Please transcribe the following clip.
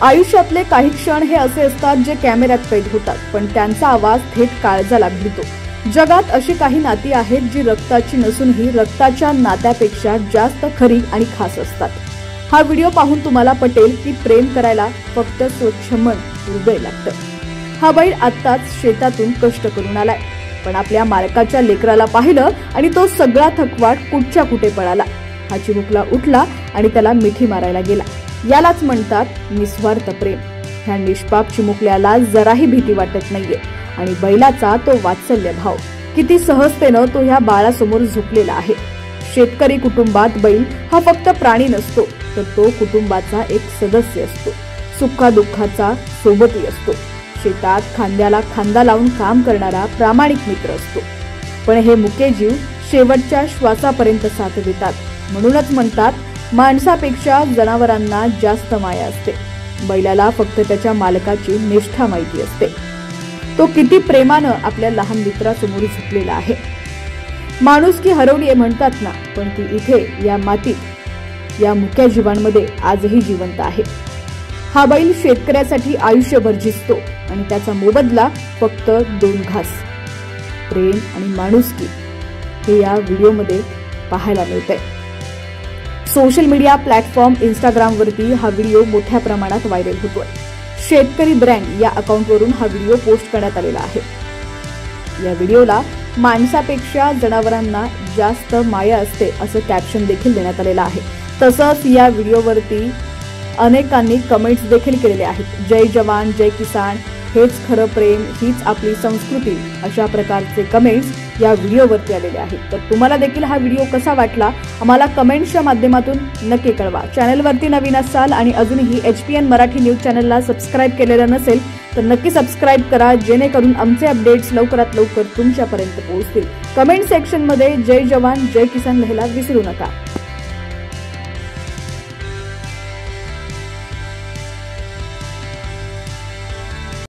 आयुष्यातले काही क्षण हे असे असतात जे कॅमेऱ्यात कैद होतात, पण त्यांचा आवाज थेट काळजाला भिडतो. जगात अशी काही नाती आहेत जी रक्ताची नसूनही रक्ताच्या नात्यापेक्षा जास्त खरी आणि खास असतात. हा व्हिडिओ पाहून तुम्हाला पटेल की प्रेम करायला फक्त स्वच्छ मन, हृदय लागतं. हा बैल आत्ताच शेतातून कष्ट करून आलाय, पण आपल्या मालकाच्या लेकराला पाहिलं आणि तो सगळा थकवाट कुठच्या कुठे पळाला. हा चिमुकला उठला आणि त्याला मिठी मारायला गेला. यालाच म्हणतात निस्वार्थ प्रेम. ह्या निष्पाप चिमुकल्याला जराही भीती वाटत नाहीये आणि बैलाचा तो वात्सल्य भाव, किती सहजतेनं तो ह्या बाळासमोर झुकलेला आहे. शेतकरी कुटुंबात बैल हा फक्त प्राणी नसतो, तर तो कुटुंबाचा एक सदस्य असतो. सुखादुःखाचा सोबती असतो. शेतात खांद्याला खांदा लावून काम करणारा प्रामाणिक मित्र असतो. पण हे मुके जीव शेवटच्या श्वासापर्यंत साथ देतात. म्हणूनच म्हणतात माणसापेक्षा जनावरांना जास्त माया असते. बैलाला फक्त त्याच्या मालकाची निष्ठा माहिती असते. तो किती प्रेमानं आपल्या लहान मित्रासमोर झुकलेला आहे. माणुसकी हरवली आहे म्हणतात ना, पण ती इथे या मातीत, या मुक्या जीवांमध्ये आजही जिवंत आहे. हा बैल शेतकऱ्यासाठी आयुष्यभर झिजतो आणि त्याचा मोबदला फक्त 2 घास. प्रेम आणि माणुसकी हे या व्हिडिओमध्ये पाहायला मिळतंय. सोशल मीडिया प्लॅटफॉर्म इंस्टाग्रामवरती हा व्हिडिओ मोठ्या प्रमाणात व्हायरल होतोय. शेतकरी ब्रँड या अकाउंटवरून हा व्हिडिओ पोस्ट करण्यात आलेला आहे. या व्हिडिओला माणसापेक्षा जनावरांना जास्त माया असते असं कॅप्शन देखील देण्यात आलेलं आहे. तसंच या व्हिडिओवरती अनेकांनी कमेंट्स देखील केलेले आहेत. जय जवान जय किसान, हेच खरं प्रेम, हीच आपली संस्कृती, अशा प्रकारचे कमेंट्स या व्हिडिओवरती आलेले आहेत. तर तुम्हाला देखील हा व्हिडिओ कसा वाटला आम्हाला कमेंट्सच्या माध्यमातून नक्की कळवा. चॅनलवरती नवीन असाल आणि अजूनही HPN मराठी न्यूज चॅनलला सबस्क्राईब केलेलं नसेल तर नक्की सबस्क्राईब करा, जेणेकरून आमचे अपडेट्स लवकरात लवकर तुमच्यापर्यंत पोहोचतील. कमेंट सेक्शनमध्ये जय जवान जय किसान लिहायला विसरू नका.